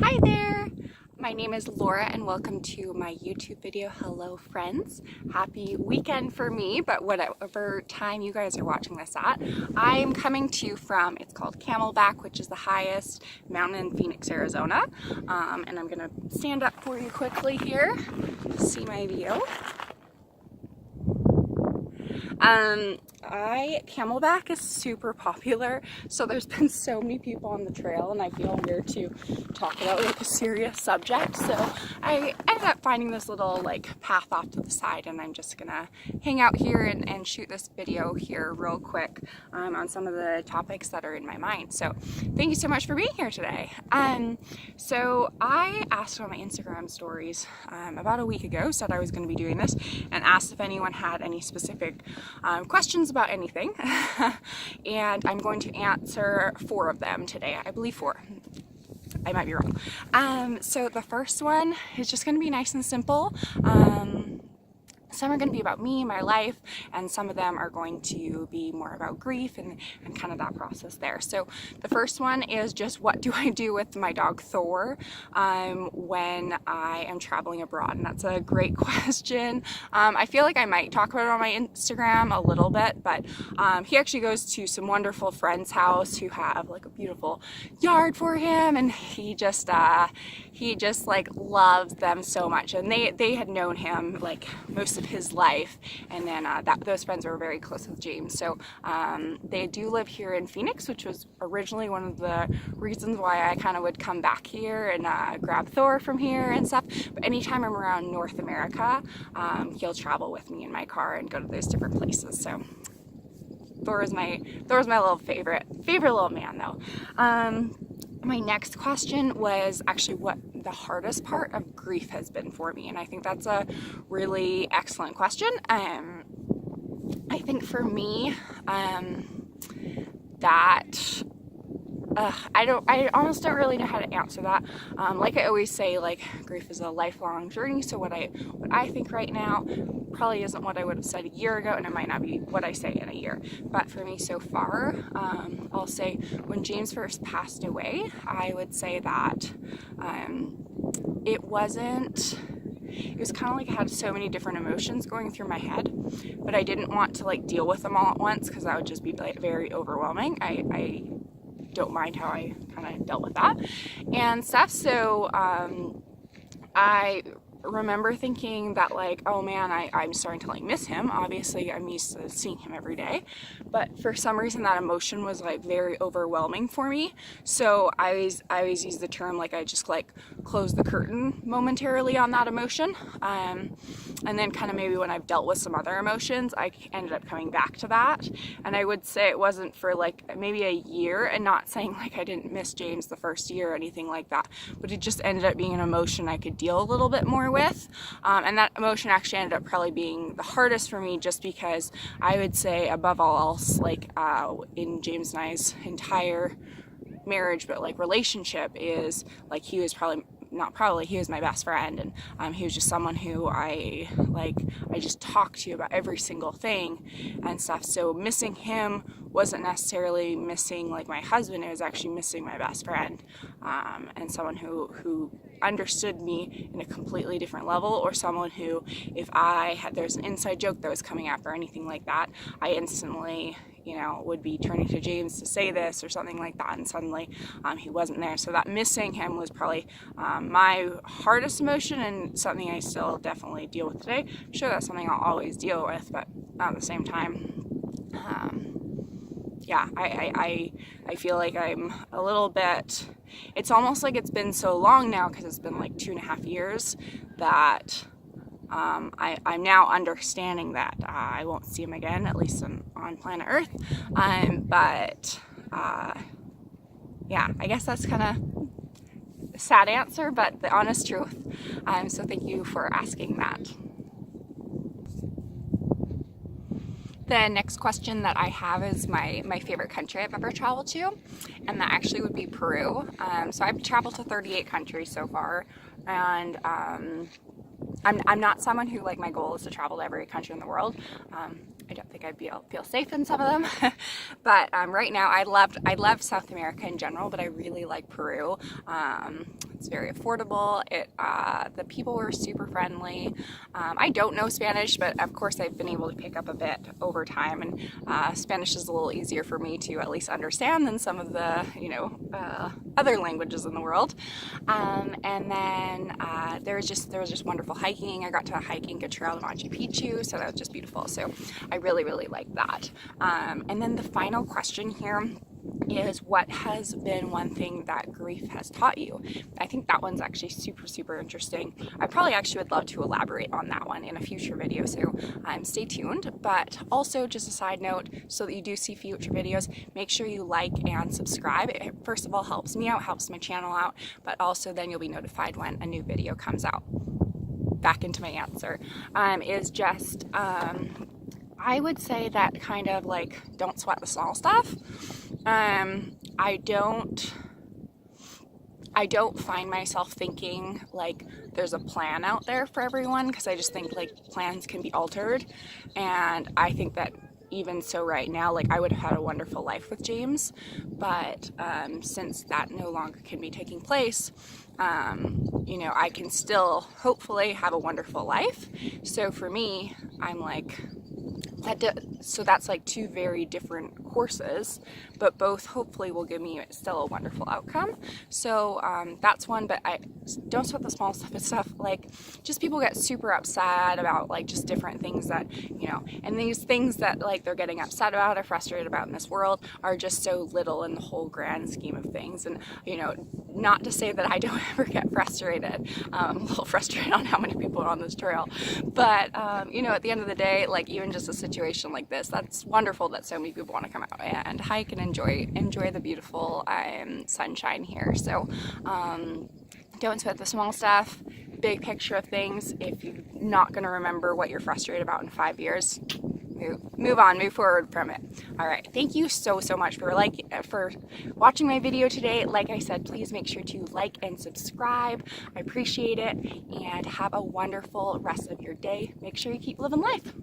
Hi there! My name is Laura and welcome to my YouTube video. Hello friends. Happy weekend for me, but whatever time you guys are watching this at. I am coming to you from, it's called Camelback, which is the highest mountain in Phoenix, Arizona. And I'm gonna stand up for you quickly here, see my view. Camelback is super popular, so there's been so many people on the trail and I feel weird to talk about like a serious subject, so I ended up finding this little like path off to the side and I'm just gonna hang out here and shoot this video here real quick on some of the topics that are in my mind. So thank you so much for being here today. So I asked on my Instagram stories about a week ago, said I was going to be doing this, and asked if anyone had any specific questions about anything. And I'm going to answer 4 of them today. I believe 4. I might be wrong. So the first one is just going to be nice and simple. Some are going to be about me, my life, and some of them are going to be more about grief and kind of that process there. So the first one is just what do I do with my dog Thor when I am traveling abroad? And that's a great question. I feel like I might talk about it on my Instagram a little bit, but he actually goes to some wonderful friends' house who have like a beautiful yard for him, and he just like loves them so much. And they had known him like most of his life, and then those friends were very close with James. So they do live here in Phoenix, which was originally one of the reasons why I kind of would come back here and grab Thor from here and stuff. But anytime I'm around North America, he'll travel with me in my car and go to those different places. So Thor is my little favorite little man though. My next question was actually what the hardest part of grief has been for me, and I think that's a really excellent question. I think for me, I almost don't really know how to answer that. Like I always say, like grief is a lifelong journey. So what I think right now probably isn't what I would have said a year ago, and it might not be what I say in a year. But for me so far, I'll say when James first passed away, I would say that it was kind of like I had so many different emotions going through my head, but I didn't want to like deal with them all at once because that would just be like very overwhelming. I don't mind how I kind of dealt with that and stuff. So I remember thinking that like, oh man, I'm starting to like miss him. Obviously I'm used to seeing him every day, but for some reason that emotion was like very overwhelming for me. So I always use the term like I just like closed the curtain momentarily on that emotion, and then kind of maybe when I've dealt with some other emotions, I ended up coming back to that. And I would say it wasn't for like maybe a year, and not saying like I didn't miss James the first year or anything like that, but it just ended up being an emotion I could deal a little bit more with. And that emotion actually ended up probably being the hardest for me, just because I would say above all else, like in James and I's entire marriage, but like relationship, is like he was he was my best friend, and he was just someone who I just talked to about every single thing and stuff. So missing him wasn't necessarily missing like my husband, it was actually missing my best friend, and someone who understood me in a completely different level, or someone who, if there's an inside joke that was coming up or anything like that, I instantly would be turning to James to say this or something like that, and suddenly he wasn't there. So that missing him was probably my hardest emotion, and something I still definitely deal with today. I'm sure that's something I'll always deal with, but at the same time, yeah, I feel like I'm a little bit, it's almost like it's been so long now, because it's been like 2.5 years, that I'm now understanding that I won't see him again, at least on planet Earth. But yeah, I guess that's kind of a sad answer, but the honest truth. So thank you for asking that. The next question that I have is my favorite country I've ever traveled to, and that actually would be Peru. So I've traveled to 38 countries so far, and I'm not someone who, like, my goal is to travel to every country in the world. I don't think I'd feel safe in some of them. But right now, I love South America in general, but I really like Peru. It's very affordable. The people were super friendly. I don't know Spanish, but of course I've been able to pick up a bit over time, and Spanish is a little easier for me to at least understand than some of the, other languages in the world. And then there was just wonderful hiking. I got to hike Inca Trail to Machu Picchu, so that was just beautiful. So I really, really liked that. And then the final question here is, what has been one thing that grief has taught you? I think that one's actually super, super interesting. I probably actually would love to elaborate on that one in a future video, so stay tuned. But also, just a side note, so that you do see future videos, make sure you like and subscribe. It first of all helps me out, helps my channel out, but also then you'll be notified when a new video comes out. Back into my answer, is just I would say that kind of like, don't sweat the small stuff. I don't find myself thinking like there's a plan out there for everyone, because I just think like plans can be altered, and I think that even so right now, like I would have had a wonderful life with James, but since that no longer can be taking place, I can still hopefully have a wonderful life. So for me, I'm like, so that's like two very different courses, but both hopefully will give me still a wonderful outcome. So that's one. But I don't sweat the small stuff. Like, just people get super upset about like just different things that, and these things that like they're getting upset about or frustrated about in this world are just so little in the whole grand scheme of things. And not to say that I don't ever get frustrated. I'm a little frustrated on how many people are on this trail, but at the end of the day, like even just a situation like this, that's wonderful that so many people want to come out and hike and enjoy the beautiful sunshine here. So don't sweat the small stuff. Big picture of things. If you're not going to remember what you're frustrated about in 5 years, move on, move forward from it. All right, thank you so much for watching my video today. Like I said, please make sure to like and subscribe. I appreciate it, and have a wonderful rest of your day. Make sure you keep living life.